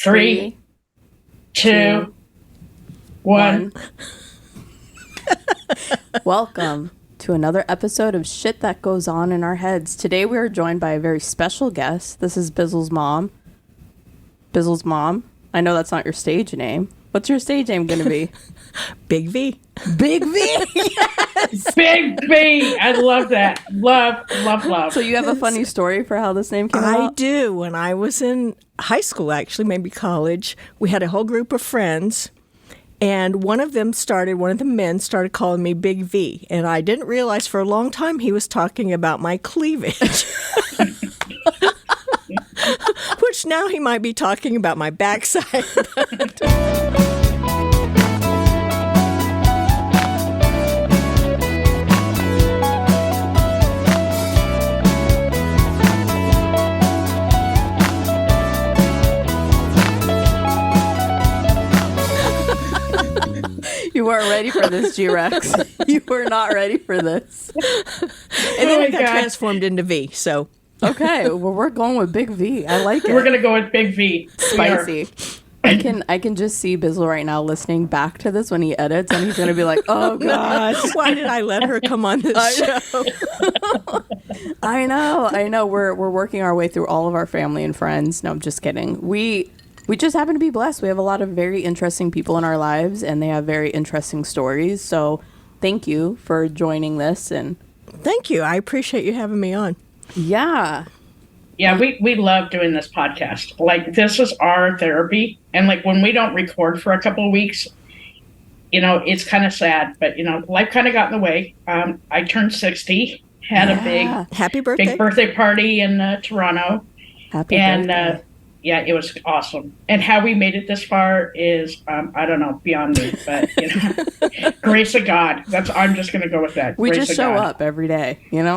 3, 2, 1. Welcome to another episode of Shit That Goes On in Our Heads. Today we are joined by a very special guest. This is Bizzle's mom. Bizzle's mom. I know that's not your stage name. What's your stage name going to be? Big V. Big V. Yes. Big V. I love that. Love. So you have a funny story for how this name came I about? do. When I was in high school, actually, maybe college, we had a whole group of friends, and one of the men started calling me Big V, and I didn't realize for a long time he was talking about my cleavage. Which now he might be talking about my backside. You weren't ready for this, G-Rex. You were not ready for this. And then it got transformed into V, so... Okay, well, we're going with Big V. I like it. We're going to go with Big V. Spicy. I can just see Bizzle right now listening back to this when he edits, and he's going to be like, oh, gosh. Why did I let her come on this show? I know. We're working our way through all of our family and friends. No, I'm just kidding. We just happen to be blessed. We have a lot of very interesting people in our lives, and they have very interesting stories. So thank you for joining this. And thank you. I appreciate you having me on. Yeah, we love doing this podcast. Like, this is our therapy. And like, when we don't record for a couple of weeks, it's kind of sad, but life kind of got in the way. I turned 60, had a big birthday party in Toronto. Happy birthday. It was awesome. And how we made it this far is, I don't know, beyond me. But, grace of God. I'm just going to go with that. We Grace just show up every day, We do.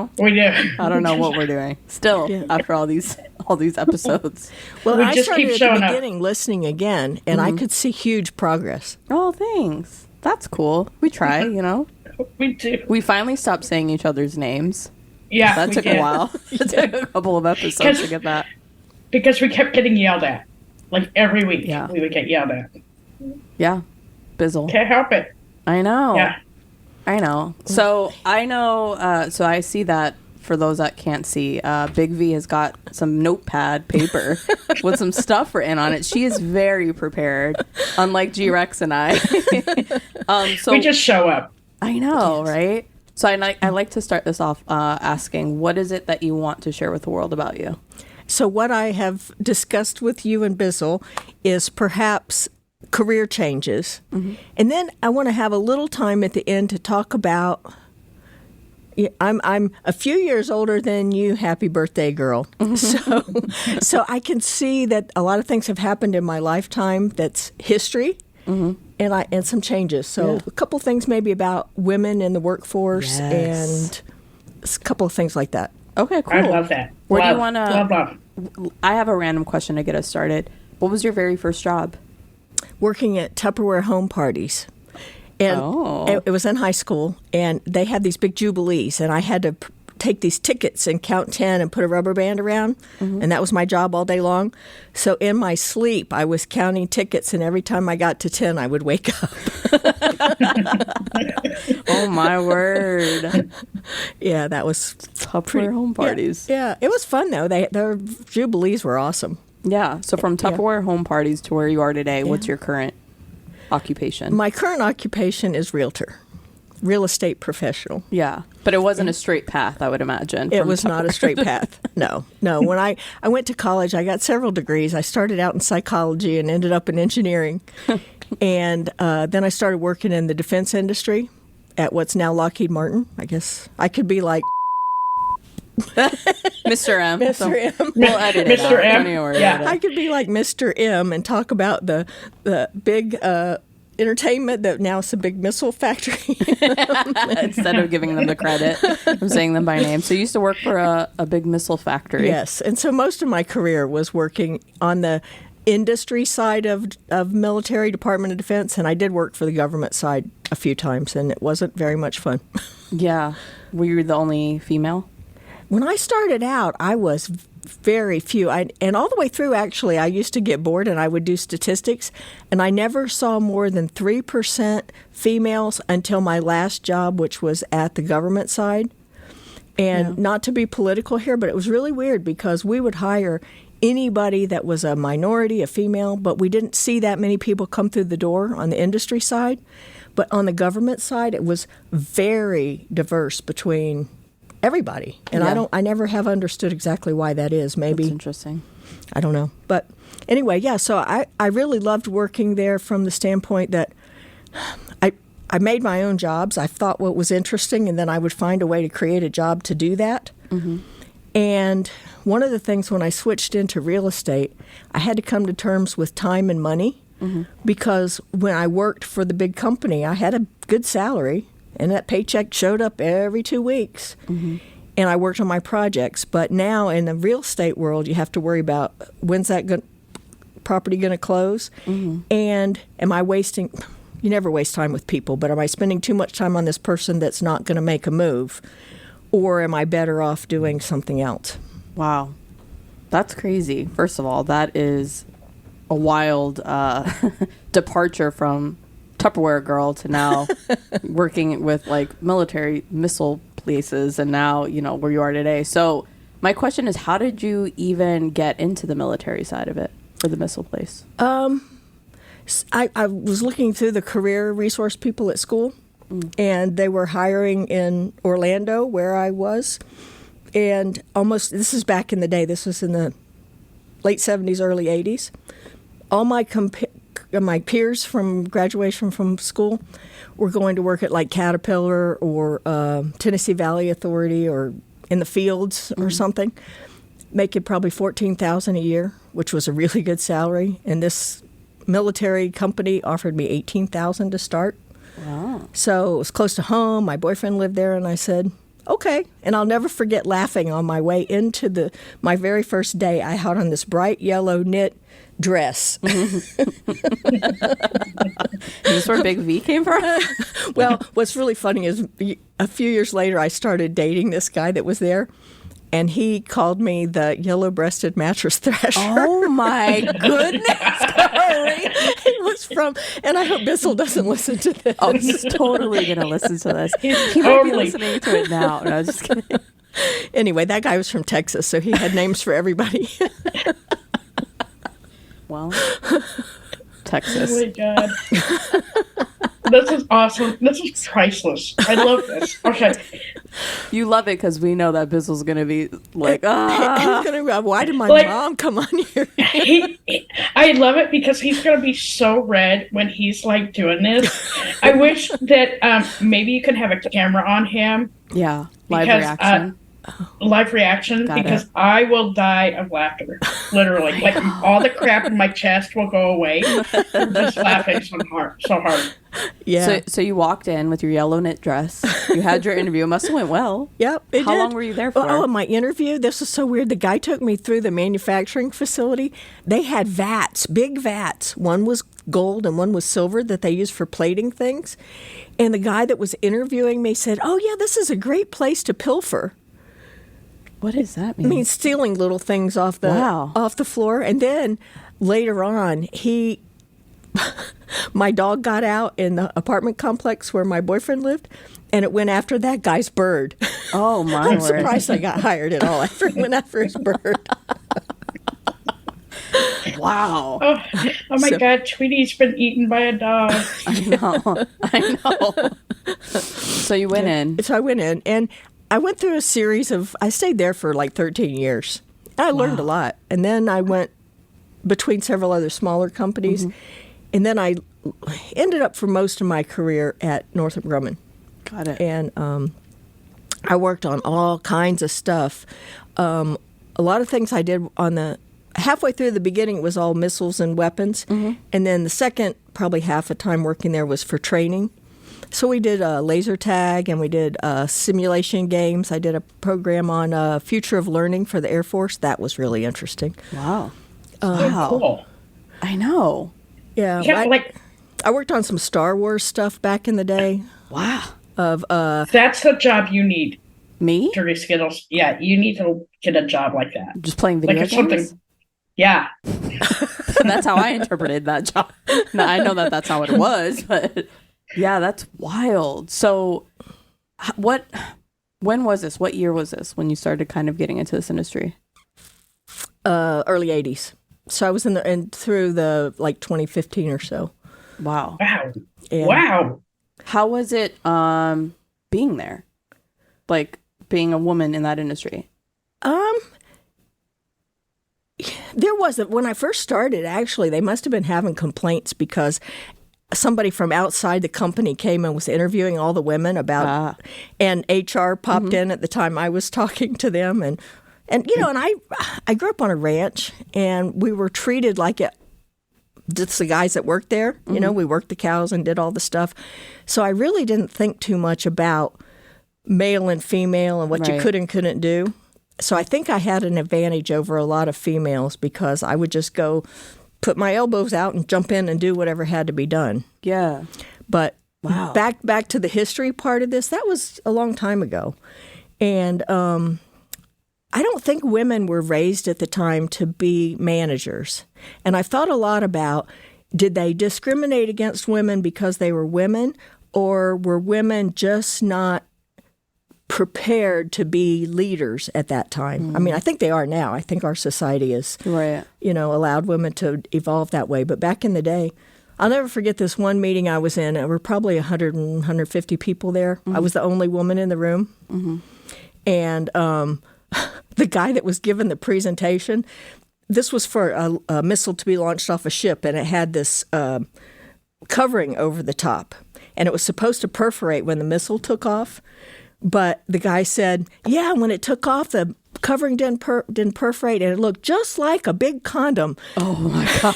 I don't know what we're doing. Still, after all these episodes. Well, I just started keep at showing the up. beginning listening again, and I could see huge progress. Oh, thanks. That's cool. We try, We do. We finally stopped saying each other's names. Yeah, That we took did. a while. It took a couple of episodes to get that. Because we kept getting yelled at. Like, every week, Yeah. we would get yelled at. Yeah. Bizzle. Can't help it. I know. Yeah. I know. So so I see that for those that can't see, Big V has got some notepad paper with some stuff written on it. She is very prepared, unlike G-Rex and I. So We just show up. I know, right? So I like to start this off asking, what is it that you want to share with the world about you? So what I have discussed with you and Bizzle is perhaps career changes. Mm-hmm. And then I want to have a little time at the end to talk about, I'm a few years older than you, happy birthday, girl. So I can see that a lot of things have happened in my lifetime that's history. Mm-hmm. And some changes. So a couple things maybe about women in the workforce and a couple of things like that. Okay, cool. I love that. Where do you Love, want love. to... I have a random question to get us started. What was your very first job? Working at Tupperware home parties. And it was in high school, and they had these big jubilees, and I had to take these tickets and count 10 and put a rubber band around, and that was my job all day long. So in my sleep, I was counting tickets, and every time I got to 10, I would wake up. Oh, my word. Yeah, that was Tupperware home parties. Yeah, it was fun, though. Their jubilees were awesome. Yeah, so from Tupperware home parties to where you are today, what's your current occupation? My current occupation is realtor, real estate professional. Yeah, but it wasn't a straight path, I would imagine. It was not a straight path. No. When I went to college, I got several degrees. I started out in psychology and ended up in engineering. And then I started working in the defense industry at what's now Lockheed Martin. I guess I could be like Mr. M. Mr. So M. we'll edit it Mr. out. M. Don't you worry Yeah. about I it. could be like Mr. M and talk about the big entertainment that now it's a big missile factory. Instead of giving them the credit, I'm saying them by name. So you used to work for a big missile factory. Yes, and so most of my career was working on the industry side of military Department of Defense, and I did work for the government side a few times, and it wasn't very much fun. Yeah. Were you the only female? When I started out, I was very few. And all the way through, actually, I used to get bored and I would do statistics, and I never saw more than 3% females until my last job, which was at the government side. And not to be political here, but it was really weird because we would hire anybody that was a minority, a female, but we didn't see that many people come through the door on the industry side. But on the government side, it was very diverse between everybody. And I never have understood exactly why that is. Maybe that's interesting. I don't know. But anyway, so I really loved working there from the standpoint that I made my own jobs. I thought what was interesting, and then I would find a way to create a job to do that. Mm-hmm. And one of the things when I switched into real estate, I had to come to terms with time and money, because when I worked for the big company, I had a good salary, and that paycheck showed up every 2 weeks. Mm-hmm. And I worked on my projects. But now in the real estate world, you have to worry about when's that property going to close, and am I wasting... You never waste time with people, but am I spending too much time on this person that's not going to make a move? Or am I better off doing something else? Wow. That's crazy. First of all, that is a wild departure from Tupperware girl to now working with like military missile places and now, where you are today. So my question is, how did you even get into the military side of it for the missile place? I was looking through the career resource people at school, and they were hiring in Orlando, where I was. And this is back in the day, this was in the late 70s, early 80s. All my my peers from graduation from school were going to work at like Caterpillar or Tennessee Valley Authority or in the fields or something, making probably $14,000 a year, which was a really good salary. And this military company offered me $18,000 to start. Wow. So it was close to home. My boyfriend lived there, and I said, okay. And I'll never forget laughing on my way into my very first day. I had on this bright yellow knit dress. Is this where Big V came from? Well, what's really funny is a few years later, I started dating this guy that was there. And he called me the yellow-breasted mattress thrasher. Oh, my goodness. It was from, and I hope Bissell doesn't listen to this. Oh, he's totally going to listen to this. He might be listening to it now. No, just kidding. Anyway, that guy was from Texas, so he had names for everybody. Well, Texas. Oh, my God. This is awesome. This is priceless. I love this. Okay. You love it because we know that Bissell's going to be like, He's going to go, why did my mom come on here? I love it because he's going to be so red when he's like doing this. I wish that maybe you can have a camera on him. Yeah. Live reaction. Live reaction. Because I will die of laughter. Literally. Like all the crap in my chest will go away. I'm just laughing so hard. Yeah. So you walked in with your yellow knit dress. You had your interview. It must have went well. Yep, it did. How long were you there for? Oh, my interview, this was so weird. The guy took me through the manufacturing facility. They had vats, big vats. One was gold and one was silver that they used for plating things. And the guy that was interviewing me said, oh, yeah, this is a great place to pilfer. What does that mean? I mean, stealing little things off the floor. And then later on, my dog got out in the apartment complex where my boyfriend lived, and it went after that guy's bird. Oh, my I'm word. surprised I got hired at all after it went after his bird. Wow. Oh my God, Tweety's been eaten by a dog. I know. So you went in. So I went in, and I went through a series I stayed there for like 13 years. I learned a lot. And then I went between several other smaller companies. Mm-hmm. And then I ended up for most of my career at Northrop Grumman. Got it. And I worked on all kinds of stuff. A lot of things I did halfway through the beginning, it was all missiles and weapons. Mm-hmm. And then the second, probably half the time working there was for training. So we did laser tag, and we did simulation games. I did a program on future of learning for the Air Force. That was really interesting. Wow. Cool. I know. Yeah. I worked on some Star Wars stuff back in the day. Wow. That's the job you need. Me? Dirty Skittles. Yeah, you need to get a job like that. Just playing video like games? Something, yeah. That's how I interpreted that job. No, I know that that's not what it was, but yeah, that's wild. So when was this? What year was this when you started kind of getting into this industry? Early 80s. So I was through the 2015 or so. Wow. And Wow. How was it being there? Like being a woman in that industry? There wasn't. When I first started, actually, they must have been having complaints because somebody from outside the company came and was interviewing all the women about, and HR popped in at the time I was talking to them. And I grew up on a ranch, and we were treated like it. Just the guys that worked there, we worked the cows and did all the stuff. So I really didn't think too much about male and female and what you could and couldn't do. So I think I had an advantage over a lot of females because I would just go put my elbows out and jump in and do whatever had to be done. Yeah. But back to the history part of this, that was a long time ago. And I don't think women were raised at the time to be managers. And I've thought a lot about, did they discriminate against women because they were women, or were women just not prepared to be leaders at that time? I mean, I think they are now. I think our society has, allowed women to evolve that way. But back in the day, I'll never forget this one meeting I was in. There were probably 150 people there. I was the only woman in the room. And the guy that was given the presentation, this was for a missile to be launched off a ship, and it had this covering over the top. And it was supposed to perforate when the missile took off. But the guy said, yeah, when it took off, the covering didn't perforate, and it looked just like a big condom. Oh, my God.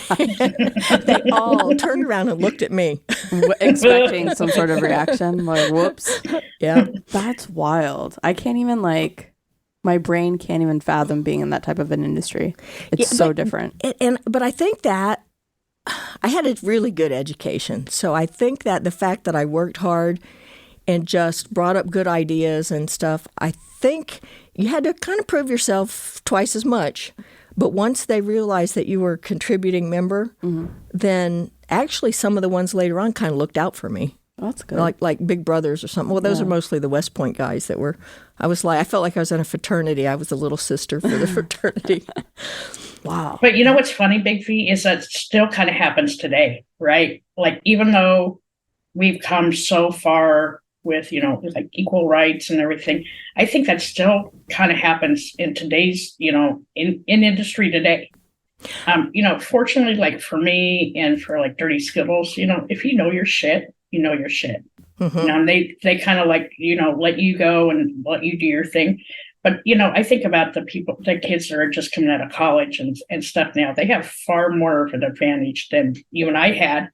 They all turned around and looked at me. Expecting some sort of reaction, like, whoops. Yeah. That's wild. I can't even, my brain can't even fathom being in that type of an industry. It's so different. But I think that I had a really good education. So I think that the fact that I worked hard and just brought up good ideas and stuff, I think you had to kind of prove yourself twice as much. But once they realized that you were a contributing member, then actually some of the ones later on kind of looked out for me. Oh, that's good. Like Big Brothers or something. Well, those are mostly the West Point guys that were, I felt like I was in a fraternity. I was the little sister for the fraternity. Wow. But you know what's funny, Big V, is that still kind of happens today, right? Like, even though we've come so far with, equal rights and everything, I think that still kind of happens in today's, in industry today. Fortunately, like for me and for like Dirty Skittles, if you know your shit, you know your shit. And they kind of let you go and let you do your thing. But, I think about the kids that are just coming out of college and stuff now. They have far more of an advantage than you and I had,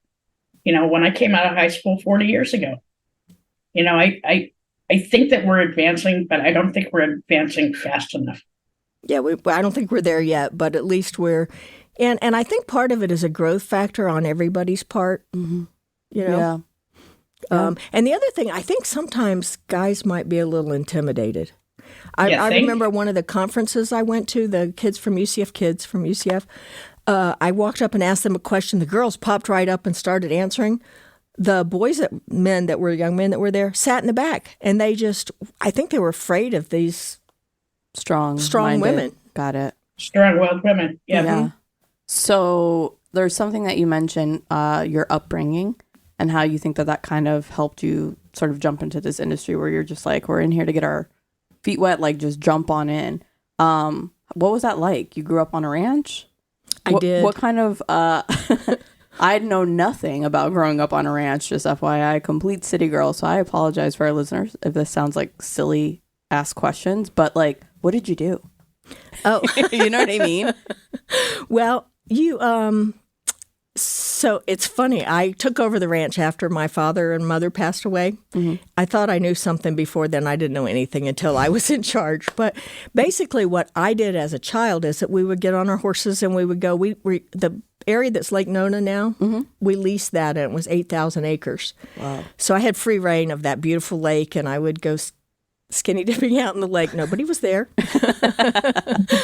when I came out of high school 40 years ago. I think that we're advancing, but I don't think we're advancing fast enough. Yeah, I don't think we're there yet, but at least we're, and I think part of it is a growth factor on everybody's part. Yeah. And the other thing, I think sometimes guys might be a little intimidated. I remember one of the conferences I went to, the kids from UCF, I walked up and asked them a question. The girls popped right up and started answering. The young men that were there, sat in the back, and I think they were afraid of these strong women. Got it. Strong-willed women. Yeah. So there's something that you mentioned, your upbringing, and how you think that kind of helped you sort of jump into this industry where you're just like, we're in here to get our feet wet, like just jump on in. What was that like? You grew up on a ranch? I did. What kind of, I know nothing about growing up on a ranch, just FYI, complete city girl. So I apologize for our listeners if this sounds like silly ass questions, but what did you do? Oh, you know what I mean? Well, so it's funny. I took over the ranch after my father and mother passed away. I thought I knew something before then. I didn't know anything until I was in charge. But basically what I did as a child is that we would get on our horses and we would go, the area that's Lake Nona now, we leased that, and it was 8,000 acres. Wow. So I had free reign of that beautiful lake, and I would go skinny dipping out in the lake. Nobody was there.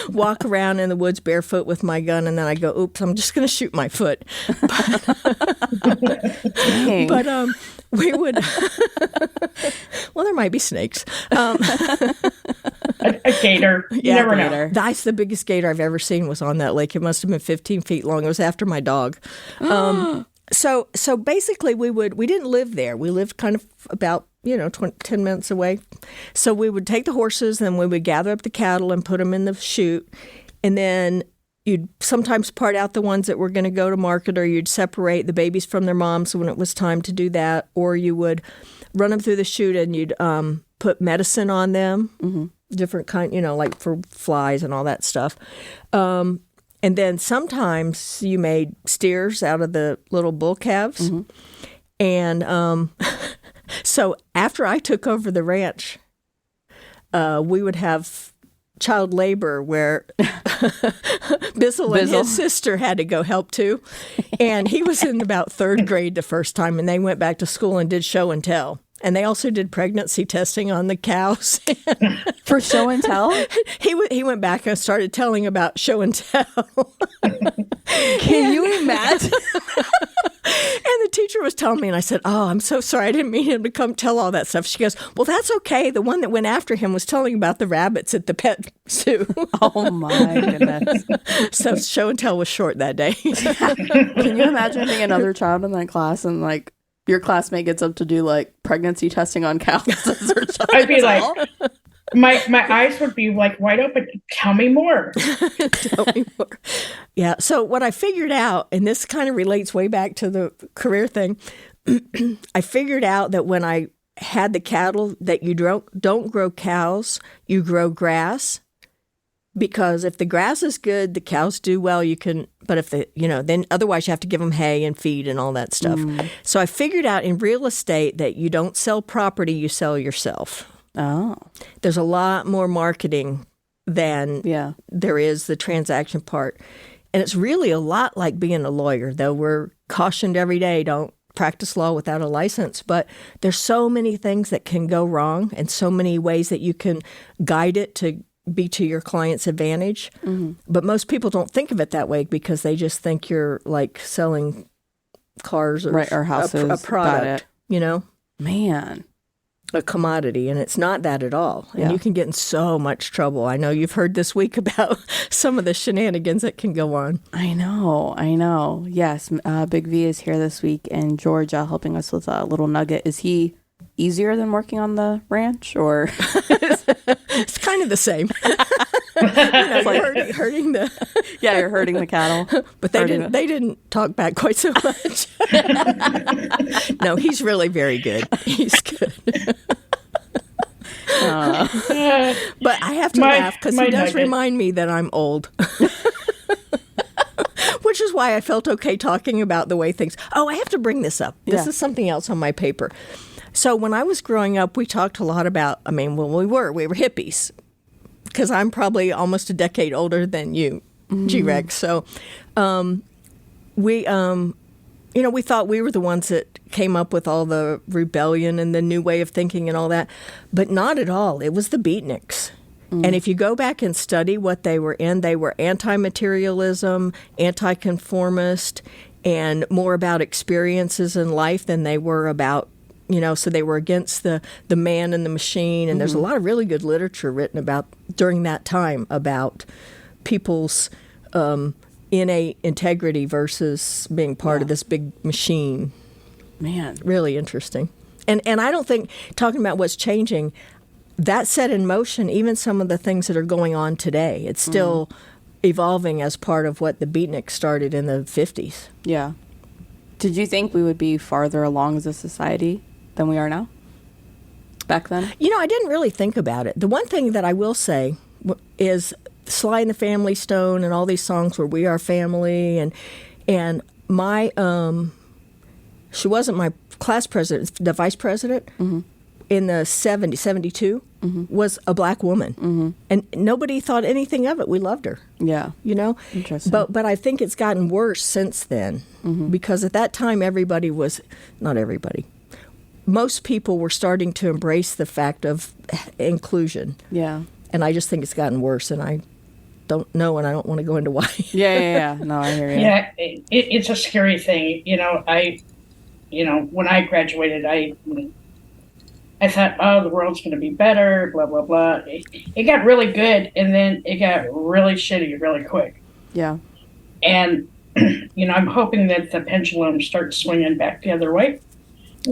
Walk around in the woods barefoot with my gun, and then I go, oops, I'm just going to shoot my foot. But we would, well, there might be snakes. A gator. You never know. That's the biggest gator I've ever seen was on that lake. It must have been 15 feet long. It was after my dog. So basically we didn't live there. We lived kind of about 10 minutes away. So we would take the horses, and we would gather up the cattle and put them in the chute. And then you'd sometimes part out the ones that were going to go to market, or you'd separate the babies from their moms when it was time to do that. Or you would run them through the chute, and you'd put medicine on them, different kind, like for flies and all that stuff. And then sometimes you made steers out of the little bull calves. And so after I took over the ranch, we would have child labor where Bizzle and his sister had to go help too. And he was in about third grade the first time, and they went back to school and did show and tell. And they also did pregnancy testing on the cows. For show and tell? He went back and started telling about show and tell. Can you imagine? And the teacher was telling me, and I said, oh, I'm so sorry. I didn't mean him to come tell all that stuff. She goes, well, that's okay. The one that went after him was telling about the rabbits at the pet zoo. Oh, my goodness. So show and tell was short that day. Can you imagine being another child in that class and, like, your classmate gets up to do, like, pregnancy testing on cows? I'd be like, my eyes would be, like, wide open. Tell me more. Tell me more. Yeah. So what I figured out, and this kind of relates way back to the career thing, I figured out that when I had the cattle that you don't grow cows, you grow grass. Because if the grass is good, the cows do well. You can, but if then otherwise you have to give them hay and feed and all that stuff. So I figured out in real estate that you don't sell property, you sell yourself. Oh, there's a lot more marketing than there is the transaction part, and it's really a lot like being a lawyer. Though we're cautioned every day, don't practice law without a license. But there's so many things that can go wrong, and so many ways that you can guide it to be to your client's advantage. But most people don't think of it that way because they just think you're like selling cars or houses, a product, Man. A commodity, and it's not that at all. And you can get in so much trouble. I know you've heard this week about some of the shenanigans that can go on. I know. Yes, Big V is here this week in Georgia helping us with a little nugget. Is he easier than working on the ranch, or it's kind of the same? Like hurting the you're hurting the cattle, but they didn't talk back quite so much. No, he's really very good. He's good. But I have to laugh because he does remind me that I'm old. Which is why I felt okay talking about the way things. Oh, I have to bring this up. This is something else on my paper. So when I was growing up, we talked a lot about, we were hippies, because I'm probably almost a decade older than you, G-Rex. So we thought we were the ones that came up with all the rebellion and the new way of thinking and all that, but not at all. It was the beatniks. And if you go back and study what they were anti-materialism, anti-conformist, and more about experiences in life than they were about, so they were against the man and the machine. And there's a lot of really good literature written about during that time about people's innate integrity versus being part of this big machine. Man. Really interesting. And I don't think, talking about what's changing, that set in motion even some of the things that are going on today. It's still evolving as part of what the beatniks started in the 50s. Yeah. Did you think we would be farther along as a society than we are now? Back then? I didn't really think about it. The one thing that I will say is Sly and the Family Stone and all these songs where we are family, and my she wasn't my class president, the vice president in the 72 was a black woman. And nobody thought anything of it. We loved her. Yeah. Interesting. But I think it's gotten worse since then because at that time everybody was, not everybody, most people were starting to embrace the fact of inclusion. Yeah. And I just think it's gotten worse, and I don't know, and I don't want to go into why. Yeah. No, I hear you. Yeah, it's a scary thing. When I graduated, I thought, oh, the world's going to be better, blah, blah, blah. It got really good, and then it got really shitty really quick. Yeah. And, I'm hoping that the pendulum starts swinging back the other way.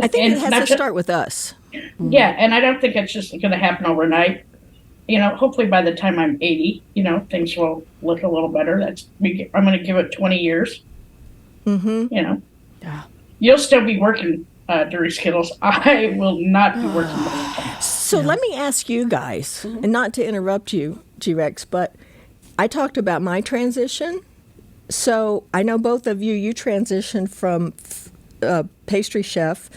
I think it has to start with us. Yeah, and I don't think it's just going to happen overnight. Hopefully by the time I'm 80, things will look a little better. I'm going to give it 20 years. Mm-hmm. Yeah. You'll still be working, Dirty Skittles. I will not be working by that time. So let me ask you guys, and not to interrupt you, G-Rex, but I talked about my transition. So I know both of you transitioned from pastry chef,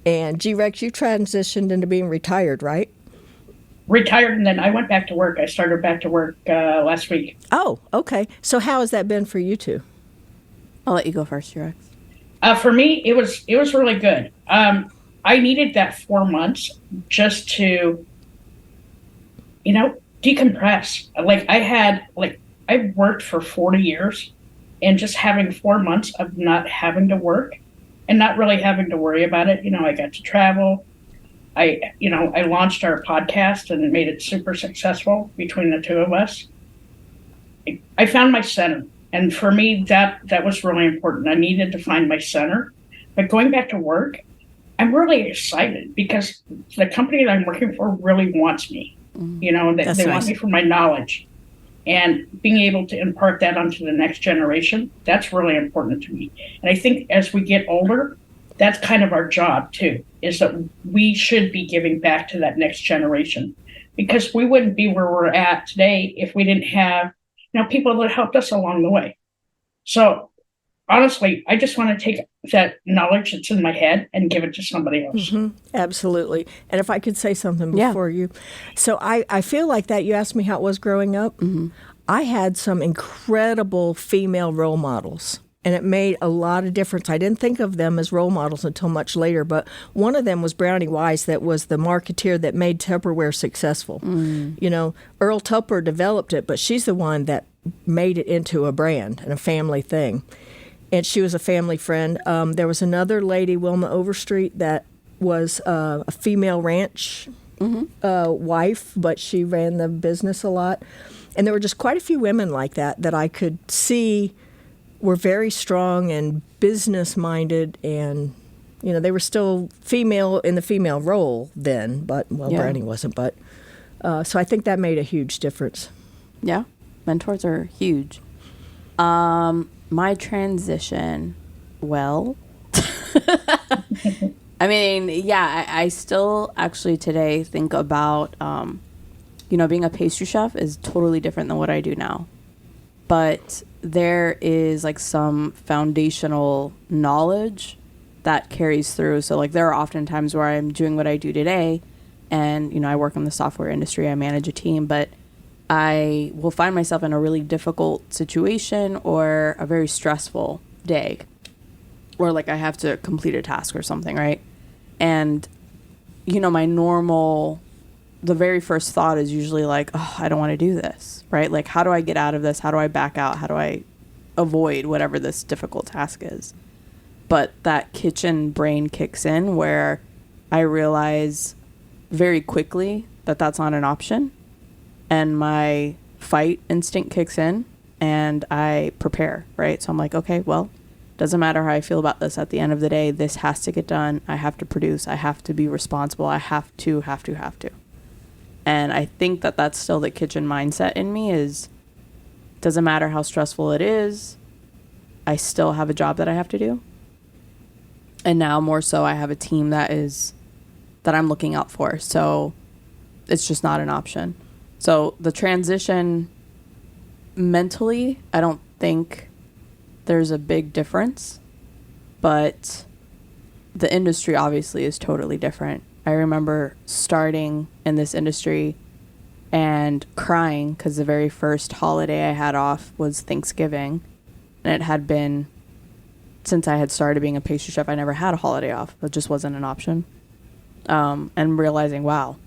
and G-Rex, you transitioned into being retired, right? Retired, and then I went back to work. I started back to work last week. Oh, okay. So how has that been for you two? I'll let you go first, Rex. For me, it was really good. I needed that 4 months just to, decompress. I worked for 40 years, and just having 4 months of not having to work and not really having to worry about it. I got to travel. I launched our podcast and made it super successful between the two of us. I found my center. And for me, that was really important. I needed to find my center. But going back to work, I'm really excited because the company that I'm working for really wants me. They want me for my knowledge. And being able to impart that onto the next generation, that's really important to me. And I think as we get older, that's kind of our job too, is that we should be giving back to that next generation, because we wouldn't be where we're at today if we didn't have, people that helped us along the way. So honestly, I just want to take that knowledge that's in my head and give it to somebody else. Mm-hmm. Absolutely. And if I could say something before you. So I feel like that you asked me how it was growing up. Mm-hmm. I had some incredible female role models, and it made a lot of difference. I didn't think of them as role models until much later, but one of them was Brownie Wise, that was the marketeer that made Tupperware successful. Mm. Earl Tupper developed it, but she's the one that made it into a brand and a family thing. And she was a family friend. There was another lady, Wilma Overstreet, that was a female ranch wife, but she ran the business a lot. And there were just quite a few women like that I could see were very strong and business-minded, and, they were still female in the female role then, but, Brownie wasn't. But so I think that made a huge difference. Yeah, mentors are huge. My transition, I mean, I still actually today think about, being a pastry chef is totally different than what I do now. But there is some foundational knowledge that carries through. So there are often times where I'm doing what I do today, and, I work in the software industry, I manage a team, but I will find myself in a really difficult situation or a very stressful day, or I have to complete a task or something, right? And, the very first thought is usually I don't want to do this, right? How do I get out of this? How do I back out? How do I avoid whatever this difficult task is? But that kitchen brain kicks in where I realize very quickly that that's not an option. And my fight instinct kicks in and I prepare, right? So I'm okay, doesn't matter how I feel about this. At the end of the day, this has to get done. I have to produce. I have to be responsible. I have to. And I think that that's still the kitchen mindset in me is, doesn't matter how stressful it is, I still have a job that I have to do. And now more so, I have a team that I'm looking out for. So it's just not an option. So the transition mentally, I don't think there's a big difference, but the industry obviously is totally different. I remember starting in this industry and crying because the very first holiday I had off was Thanksgiving. And it had been, since I had started being a pastry chef, I never had a holiday off. It just wasn't an option. and realizing, wow,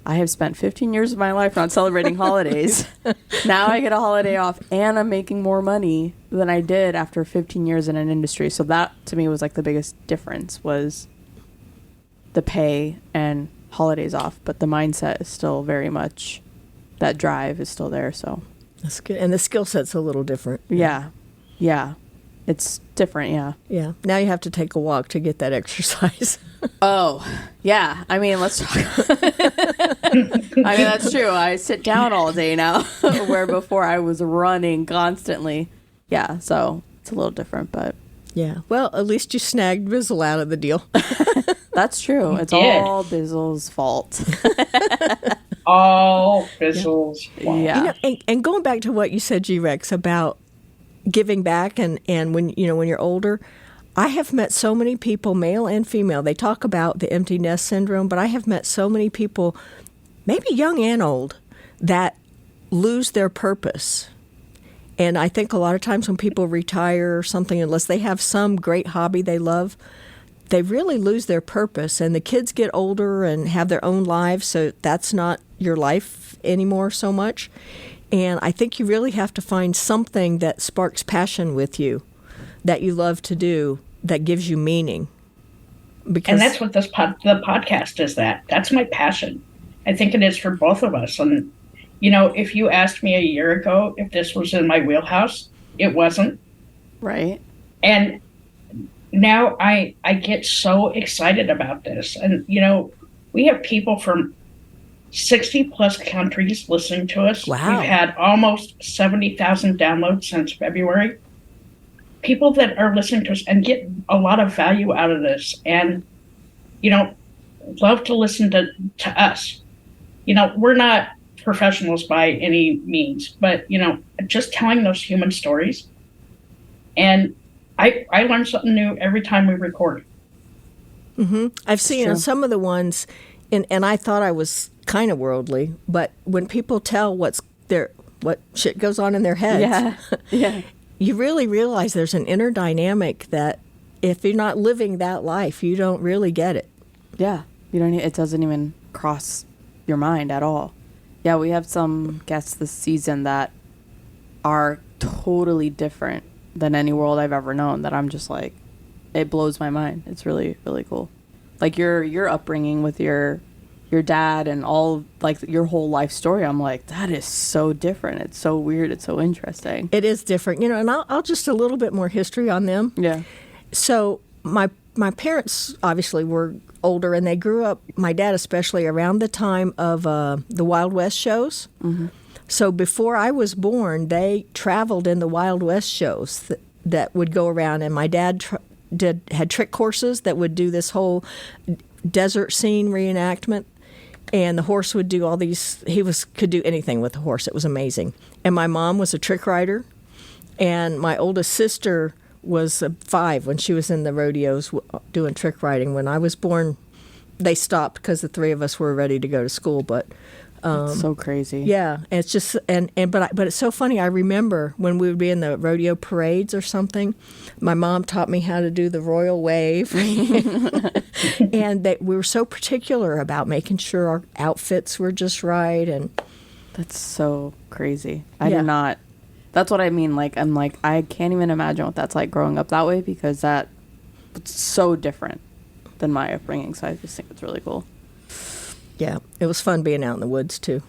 I have spent 15 years of my life not celebrating holidays. Now I get a holiday off and I'm making more money than I did after 15 years in an industry. So that to me was like the biggest difference, was the pay and holidays off. But the mindset is still very much, that drive is still there. So that's good. And the skill set's a little different. Yeah. It's different, yeah. Yeah. Now you have to take a walk to get that exercise. Oh, yeah. I mean, let's talk. I mean, that's true. I sit down all day now, where before I was running constantly. Yeah, so it's a little different, but. Yeah. Well, at least you snagged Bizzle out of the deal. That's true. It's all Bizzle's fault. All Bizzle's fault. Yeah. And going back to what you said, G-Rex, about giving back and when you're older, I have met so many people, male and female. They talk about the empty nest syndrome, but I have met so many people, maybe young and old, that lose their purpose. And I think a lot of times when people retire or something, unless they have some great hobby they love, they really lose their purpose. And the kids get older and have their own lives, so that's not your life anymore so much. And I think you really have to find something that sparks passion with you, that you love to do, that gives you meaning. And that's what the podcast is. That's my passion. I think it is for both of us. And, if you asked me a year ago if this was in my wheelhouse, it wasn't. Right. And now I get so excited about this. And, we have people from 60 plus countries listening to us. Wow. We've had almost 70,000 downloads since February. People that are listening to us and get a lot of value out of this, and, love to listen to us. We're not professionals by any means, but, just telling those human stories. And I learn something new every time we record. Mm-hmm. I've seen some of the ones, and I thought I was kind of worldly, but when people tell what shit goes on in their heads, yeah. You really realize there's an inner dynamic that if you're not living that life, you don't really get it. Yeah, it doesn't even cross your mind at all. Yeah, we have some guests this season that are totally different than any world I've ever known, that I'm just like, it blows my mind. It's really, really cool. Like your upbringing with your dad and all, like, your whole life story, I'm like, that is so different. It's so weird. It's so interesting. It is different, and I'll just a little bit more history on them. Yeah. So my parents obviously were older, and they grew up, my dad especially, around the time of the Wild West shows. Mm-hmm. So before I was born, they traveled in the Wild West shows that would go around, and my dad had trick horses that would do this whole desert scene reenactment. And the horse would do all these, could do anything with the horse. It was amazing. And my mom was a trick rider. And my oldest sister was 5 when she was in the rodeos doing trick riding. When I was born, they stopped because the 3 of us were ready to go to school. But it's so crazy. Yeah, and it's just but it's so funny. I remember when we would be in the rodeo parades or something, my mom taught me how to do the royal wave, and we were so particular about making sure our outfits were just right. And that's so crazy. I do not. That's what I mean. Like, I'm like, I can't even imagine what that's like growing up that way, because that's so different than my upbringing. So I just think it's really cool. Yeah, it was fun being out in the woods, too.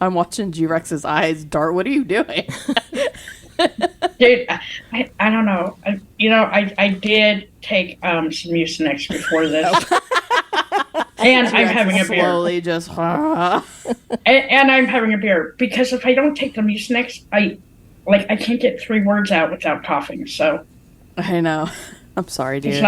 I'm watching G-Rex's eyes dart. What are you doing? Dude, I don't know. I did take some Mucinex before this. And I'm having a beer. Slowly just... and I'm having a beer. Because if I don't take the Mucinex, I can't get 3 words out without coughing, so... I know. I'm sorry, dude.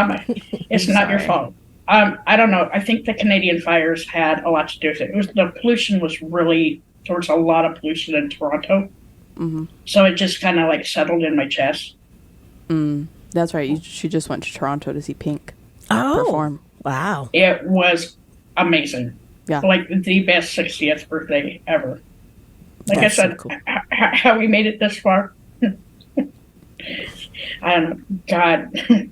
It's not your fault. I don't know. I think the Canadian fires had a lot to do with it. The pollution was really, there was a lot of pollution in Toronto. Mm-hmm. So it just kind of settled in my chest. That's right. She just went to Toronto to see Pink Oh, perform. wow. It was amazing. Yeah. The best 60th birthday ever. Like That's I said, so cool. How we made it this far. I don't know. God.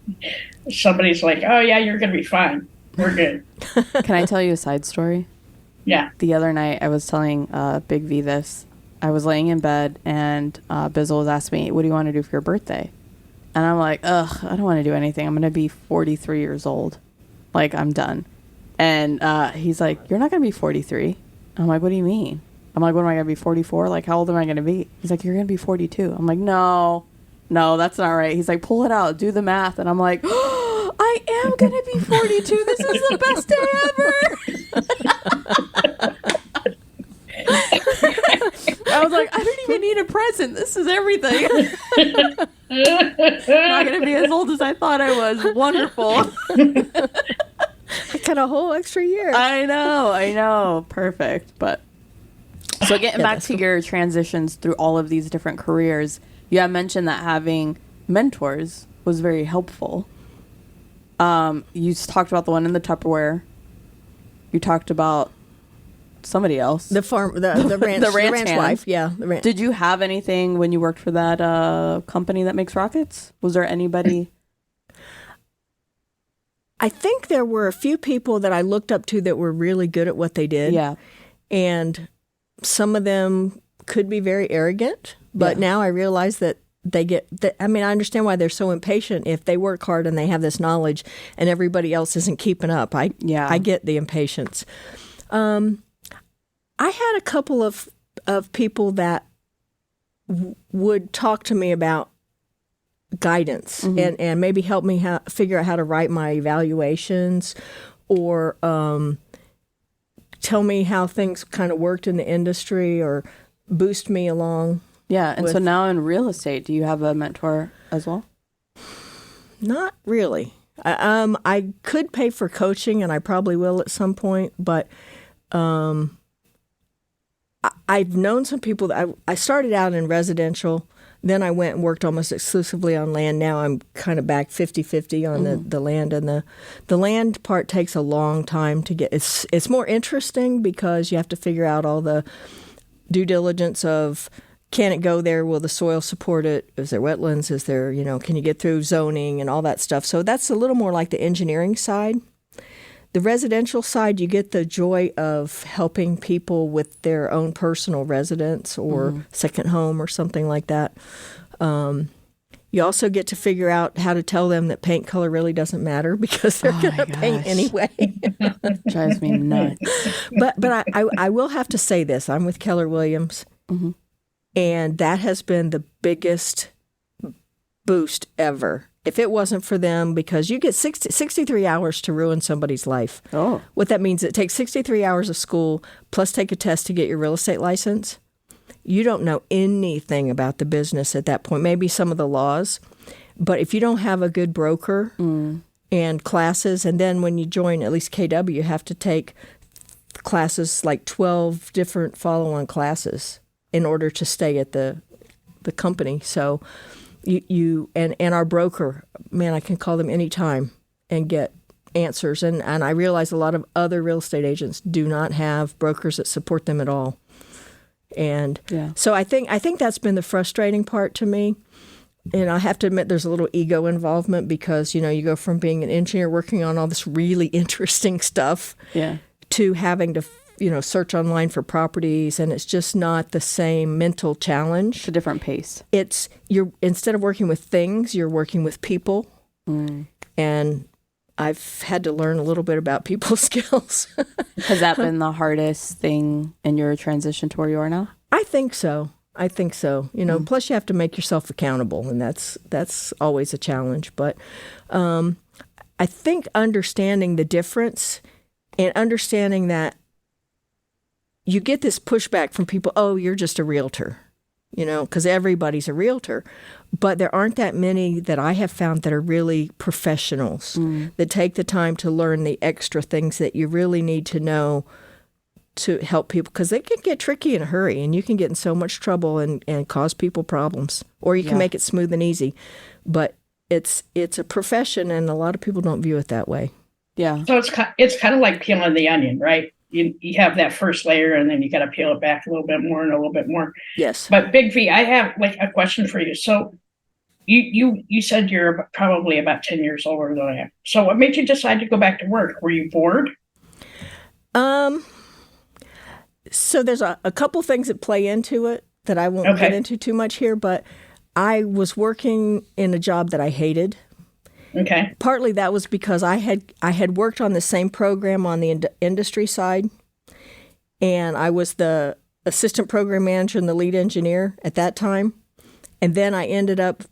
Somebody's like, oh, yeah, you're going to be fine. We're good. Can I tell you a side story? Yeah. The other night, I was telling Big V this. I was laying in bed, and Bizzle was asking me, what do you want to do for your birthday? And I'm like, ugh, I don't want to do anything. I'm going to be 43 years old. Like, I'm done. And he's like, you're not going to be 43. I'm like, what do you mean? I'm like, what am I going to be, 44? Like, how old am I going to be? He's like, you're going to be 42. I'm like, no, that's not right. He's like, pull it out, do the math. And I'm like, oh, I am going to be 42. This is the best day ever. I was like, I don't even need a present. This is everything. I'm not going to be as old as I thought I was. Wonderful. I got a whole extra year. I know. Perfect. But so getting back to your transitions through all of these different careers, you have mentioned that having mentors was very helpful. You talked about the one in the Tupperware. You talked about somebody else. The ranch, the ranch wife. Yeah. The ranch. Did you have anything when you worked for that company that makes rockets? Was there anybody? I think there were a few people that I looked up to that were really good at what they did. Yeah. And some of them could be very arrogant, but now I realize that I understand why they're so impatient if they work hard and they have this knowledge and everybody else isn't keeping up. I get the impatience. I had a couple of people that would talk to me about guidance and maybe help me figure out how to write my evaluations or tell me how things kind of worked in the industry or boost me along. Yeah, and so now in real estate, do you have a mentor as well? Not really. I could pay for coaching, and I probably will at some point, but I've known some people that I started out in residential. Then I went and worked almost exclusively on land. Now I'm kind of back 50-50 on the land. And the land part takes a long time to get. It's more interesting because you have to figure out all the due diligence of, can it go there? Will the soil support it? Is there wetlands? Is there, can you get through zoning and all that stuff? So that's a little more like the engineering side. The residential side, you get the joy of helping people with their own personal residence or second home or something like that. You also get to figure out how to tell them that paint color really doesn't matter because they're going to paint anyway. Drives me nuts. But I will have to say this. I'm with Keller Williams, and that has been the biggest boost ever. If it wasn't for them, because you get 63 hours to ruin somebody's life. Oh. What that means, it takes 63 hours of school plus take a test to get your real estate license. You don't know anything about the business at that point, maybe some of the laws. But if you don't have a good broker and classes, and then when you join at least KW, you have to take classes, like 12 different follow-on classes in order to stay at the company. So you and our broker, man, I can call them anytime and get answers. And I realize a lot of other real estate agents do not have brokers that support them at all. And so I think that's been the frustrating part to me. And I have to admit there's a little ego involvement because, you go from being an engineer working on all this really interesting stuff to having to search online for properties, and it's just not the same mental challenge. It's a different pace. You're instead of working with things, you're working with people. And I've had to learn a little bit about people skills. Has that been the hardest thing in your transition to where you are now? I think so. Plus you have to make yourself accountable, and that's always a challenge. But I think understanding the difference and understanding that you get this pushback from people, oh, you're just a realtor, because everybody's a realtor. But there aren't that many that I have found that are really professionals that take the time to learn the extra things that you really need to know to help people, because they can get tricky in a hurry, and you can get in so much trouble and cause people problems, or you can make it smooth and easy. But it's a profession, and a lot of people don't view it that way. Yeah. So it's kind of like peeling the onion, right? You have that first layer, and then you got to peel it back a little bit more and a little bit more. Yes. But Big V, I have a question for you. So You said you're probably about 10 years older than I am. So what made you decide to go back to work? Were you bored? So there's a couple things that play into it that I won't get into too much here, but I was working in a job that I hated. Okay. Partly that was because I had worked on the same program on the industry side, and I was the assistant program manager and the lead engineer at that time. And then I ended up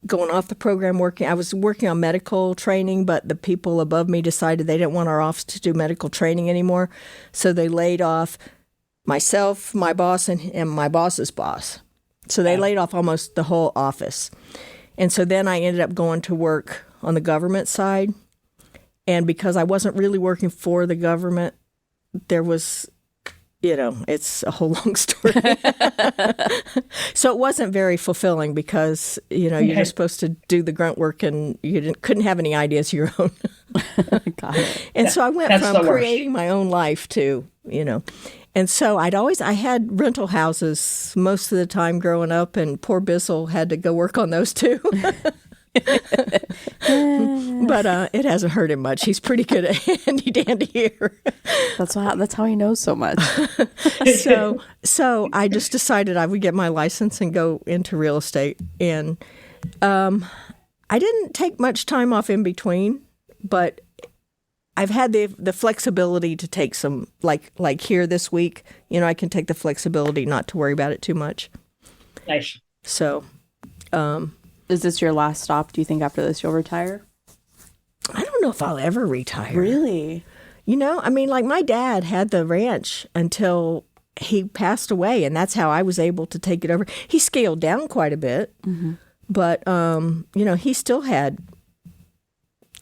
going off the program working. I was working on medical training, but the people above me decided they didn't want our office to do medical training anymore. So they laid off myself, my boss, and my boss's boss. So they laid off almost the whole office. And so then I ended up going to work on the government side. And because I wasn't really working for the government, there was, it's a whole long story. So it wasn't very fulfilling because, you're just supposed to do the grunt work and you couldn't have any ideas of your own. Got it. And so I went from creating my own life to, And so I had rental houses most of the time growing up, and poor Bissell had to go work on those too. But it hasn't hurt him much. He's pretty good at handy-dandy here. That's how he knows so much. So I just decided I would get my license and go into real estate. And I didn't take much time off in between, but I've had the flexibility to take some, like here this week, I can take the flexibility not to worry about it too much. Nice. So, is this your last stop? Do you think after this you'll retire? I don't know if I'll ever retire. Really? Like my dad had the ranch until he passed away, and that's how I was able to take it over. He scaled down quite a bit, but, he still had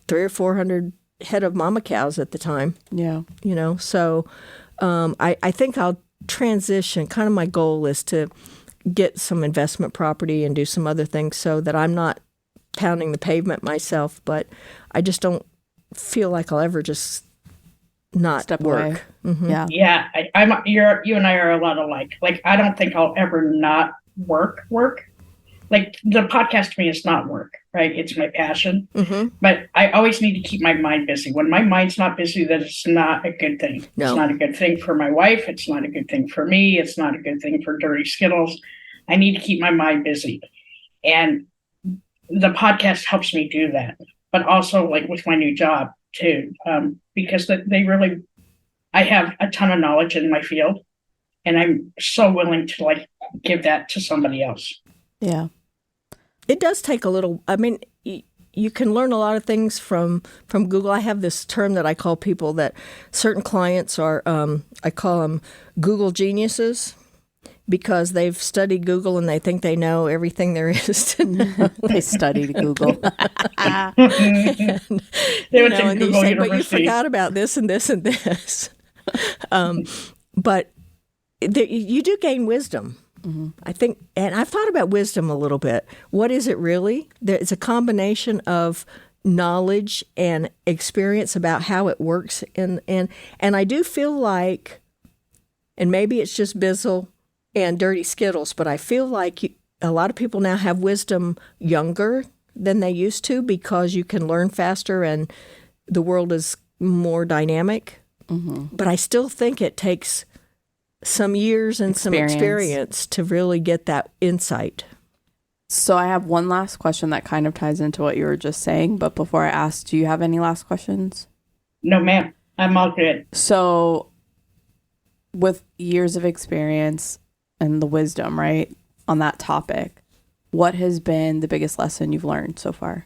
300 or 400 head of mama cows at the time. Yeah. So I think I'll transition. Kind of my goal is to get some investment property and do some other things so that I'm not pounding the pavement myself, but I just don't feel like I'll ever just not step work. away. Mm-hmm. Yeah. Yeah. You and I are a lot alike. Like, I don't think I'll ever not work. Like, the podcast to me is not work, right? It's my passion. Mm-hmm. But I always need to keep my mind busy. When my mind's not busy, that is not a good thing. No. It's not a good thing for my wife. It's not a good thing for me. It's not a good thing for Dirty Skittles. I need to keep my mind busy. And the podcast helps me do that. But also, like, with my new job, too, because I have a ton of knowledge in my field. And I'm so willing to, give that to somebody else. Yeah. It does take a little, you can learn a lot of things from Google. I have this term that I call people that certain clients are, I call them Google geniuses because they've studied Google and they think they know everything there is to know. They studied Google. They went to Google University. But you forgot about this and this and this. But you do gain wisdom. Mm-hmm. I think, and I've thought about wisdom a little bit. What is it really? It's a combination of knowledge and experience about how it works. And I do feel like, and maybe it's just Bizzle and Dirty Skittles, but I feel like a lot of people now have wisdom younger than they used to because you can learn faster and the world is more dynamic. Mm-hmm. But I still think it takes some years and some experience to really get that insight. So I have one last question that kind of ties into what you were just saying. But before I ask, do you have any last questions? No, ma'am. I'm all good. So with years of experience and the wisdom, right, on that topic, what has been the biggest lesson you've learned so far?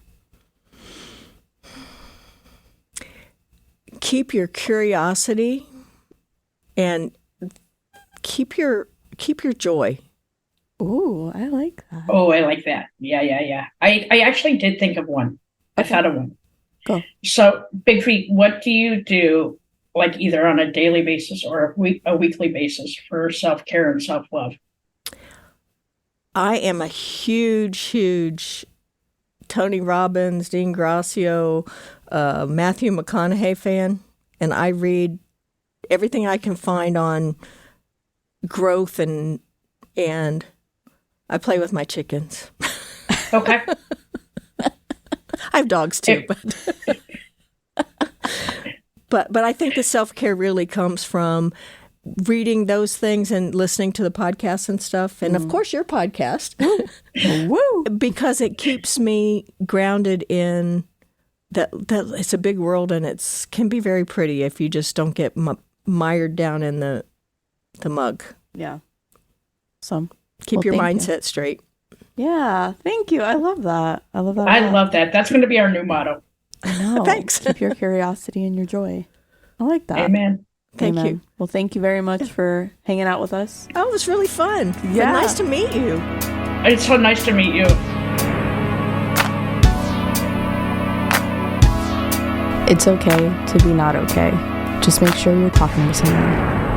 Keep your curiosity and keep your joy. Ooh, I like that. Oh, I like that. Yeah. I actually did think of one. I thought of one. Go. So, Big Feet, what do you do, like either on a daily basis or a weekly basis for self-care and self-love? I am a huge Tony Robbins, Dean Gracio, Matthew McConaughey fan, and I read everything I can find on growth and I play with my chickens. Okay. I have dogs too, but I think the self-care really comes from reading those things and listening to the podcasts and stuff, and of course your podcast. Woo! Because it keeps me grounded in that it's a big world, and it can be very pretty if you just don't get mired down in the mug. Yeah. So keep your mindset straight. Yeah, thank you. I love that. I love that. I love that. That's going to be our new motto. I know. Thanks. Keep your curiosity and your joy. I like that. Amen. Thank you. Well, thank you very much for hanging out with us. Oh, it was really fun. Yeah. Nice to meet you. It's so nice to meet you. It's okay to be not okay. Just make sure you're talking to someone.